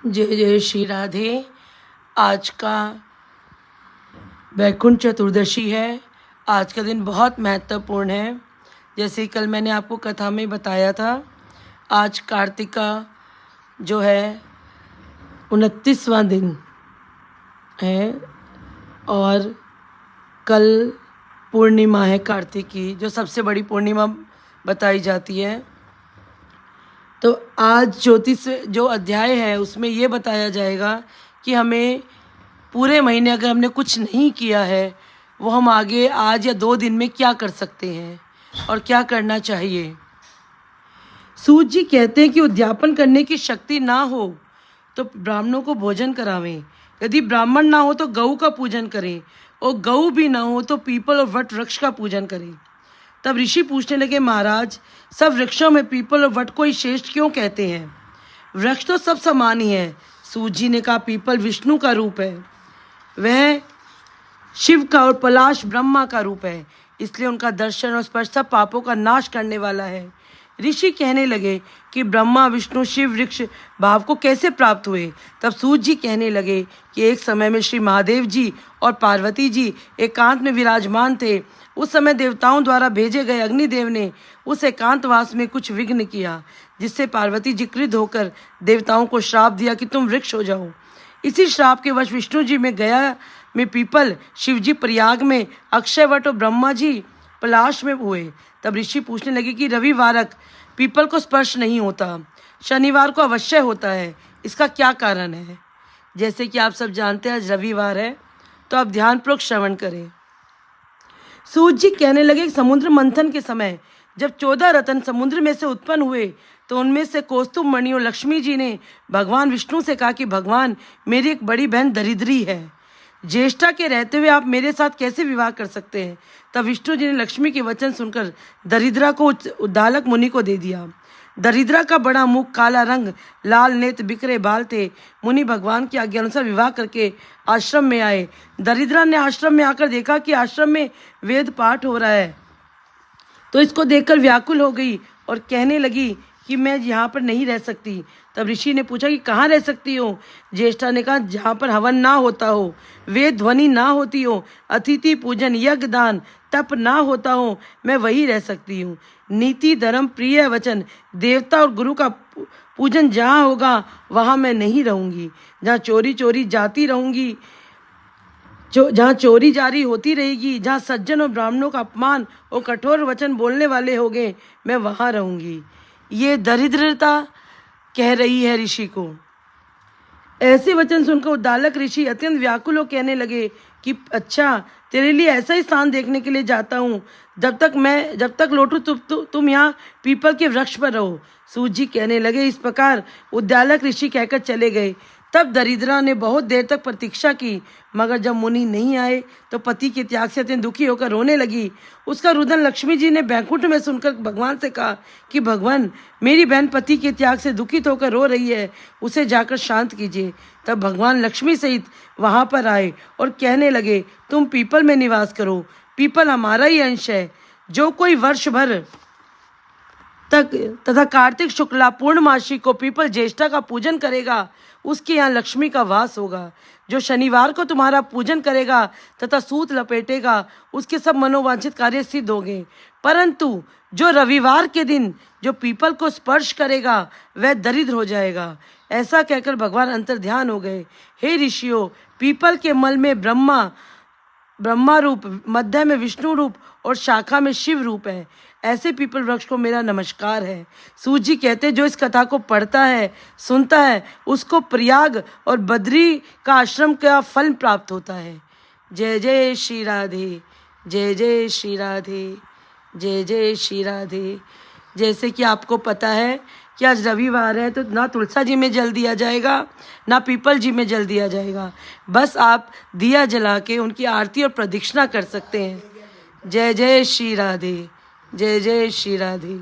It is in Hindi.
जय जय श्री राधे। आज का वैकुंठ चतुर्दशी है। आज का दिन बहुत महत्वपूर्ण है। जैसे कल मैंने आपको कथा में बताया था, आज कार्तिक का जो है 29वां दिन है और कल पूर्णिमा है कार्तिक की, जो सबसे बड़ी पूर्णिमा बताई जाती है। तो आज ज्योतिष जो अध्याय है उसमें ये बताया जाएगा कि हमें पूरे महीने अगर हमने कुछ नहीं किया है, वो हम आगे आज या 2 दिन में क्या कर सकते हैं और क्या करना चाहिए। सूत जी कहते हैं कि उद्यापन करने की शक्ति ना हो तो ब्राह्मणों को भोजन करावें, यदि ब्राह्मण ना हो तो गऊ का पूजन करें, और गऊ भी ना हो तो पीपल और वट वृक्ष का पूजन करें। तब ऋषि पूछने लगे, महाराज, सब वृक्षों में पीपल और वट को ही श्रेष्ठ क्यों कहते हैं? वृक्ष तो सब समान ही है। सूत जी ने कहा, पीपल विष्णु का रूप है, वह शिव का, और पलाश ब्रह्मा का रूप है, इसलिए उनका दर्शन और स्पर्श सब पापों का नाश करने वाला है। ऋषि कहने लगे कि ब्रह्मा विष्णु शिव वृक्ष भाव को कैसे प्राप्त हुए? तब सूत जी कहने लगे कि एक समय में श्री महादेव जी और पार्वती जी एकांत में विराजमान थे। उस समय देवताओं द्वारा भेजे गए अग्निदेव ने उस एकांतवास में कुछ विघ्न किया, जिससे पार्वती जी क्रुद्ध होकर देवताओं को श्राप दिया कि तुम वृक्ष हो जाओ। इसी श्राप के वश विष्णु जी में गया में पीपल, शिव जी प्रयाग में अक्षयवट और ब्रह्मा जी पलाश में हुए। तब ऋषि पूछने लगे कि रविवारक पीपल को स्पर्श नहीं होता, शनिवार को अवश्य होता है, इसका क्या कारण है? जैसे कि आप सब जानते हैं आज रविवार है, तो आप ध्यानपूर्वक श्रवण करें। सूत जी कहने लगे, समुद्र मंथन के समय जब 14 रत्न समुद्र में से उत्पन्न हुए तो उनमें से कौस्तुभ मणि और लक्ष्मी जी ने भगवान विष्णु से कहा कि भगवान, मेरी एक बड़ी बहन दरिद्री है, ज्येष्ठा के रहते हुए आप मेरे साथ कैसे विवाह कर सकते हैं? तब विष्णु जी ने लक्ष्मी के वचन सुनकर दरिद्रा को उद्दालक मुनि को दे दिया। दरिद्रा का बड़ा मुख, काला रंग, लाल नेत्र, बिखरे बाल थे। मुनि भगवान की आज्ञा अनुसार विवाह करके आश्रम में आए। दरिद्रा ने आश्रम में आकर देखा कि आश्रम में वेद पाठ हो रहा है, तो इसको देखकर व्याकुल हो गई और कहने लगी कि मैं यहाँ पर नहीं रह सकती। तब ऋषि ने पूछा कि कहाँ रह सकती हो? ज्येष्ठा ने कहा, जहाँ पर हवन ना होता हो, वेद ध्वनि ना होती हो, अतिथि पूजन, यज्ञ दान, तप ना होता हो, मैं वही रह सकती हूँ। नीति धर्म प्रिय वचन, देवता और गुरु का पूजन जहाँ होगा वहाँ मैं नहीं रहूँगी। जहाँ चोरी चोरी जाती रहूँगी, जहाँ चोरी जारी होती रहेगी, जहाँ सज्जन और ब्राह्मणों का अपमान और कठोर वचन बोलने वाले होंगे, मैं वहाँ रहूँगी। ये दरिद्रता कह रही है ऋषि को। ऐसे वचन सुनकर उद्दालक ऋषि अत्यंत व्याकुल हो कहने लगे कि अच्छा, तेरे लिए ऐसा ही स्थान देखने के लिए जाता हूँ, जब तक लौटूं तुम यहाँ पीपल के वृक्ष पर रहो। सूत जी कहने लगे, इस प्रकार उद्दालक ऋषि कहकर चले गए। तब दरिद्रा ने बहुत देर तक प्रतीक्षा की, मगर जब मुनि नहीं आए तो पति के त्याग से अत्यंत दुखी होकर रोने लगी। उसका रुदन लक्ष्मी जी ने बैकुंठ में सुनकर भगवान से कहा कि भगवान, मेरी बहन पति के त्याग से दुखित होकर रो रही है, उसे जाकर शांत कीजिए। तब भगवान लक्ष्मी सहित वहां पर आए और कहने लगे, तुम पीपल में निवास करो, पीपल हमारा ही अंश है। जो कोई वर्ष भर तक तथा कार्तिक शुक्ला पूर्णमासी को पीपल ज्येष्ठा का पूजन करेगा, उसके यहाँ लक्ष्मी का वास होगा। जो शनिवार को तुम्हारा पूजन करेगा तथा सूत लपेटेगा, उसके सब मनोवांछित कार्य सिद्ध होंगे। परंतु जो रविवार के दिन जो पीपल को स्पर्श करेगा, वह दरिद्र हो जाएगा। ऐसा कहकर भगवान अंतर ध्यान हो गए। हे ऋषियों, पीपल के मल में ब्रह्मा रूप, मध्य में विष्णु रूप और शाखा में शिव रूप है। ऐसे पीपल वृक्ष को मेरा नमस्कार है। सूत जी कहते, जो इस कथा को पढ़ता है, सुनता है, उसको प्रयाग और बद्री का आश्रम का फल प्राप्त होता है। जय जय श्री राधे, जय जय श्री राधे, जय जय श्री राधे। जैसे कि आपको पता है कि आज रविवार है, तो ना तुलसा जी में जल दिया जाएगा, ना पीपल जी में जल दिया जाएगा। बस आप दिया जला के उनकी आरती और प्रदक्षिणा कर सकते हैं। जय जय श्री राधे, जय जय श्री राधे।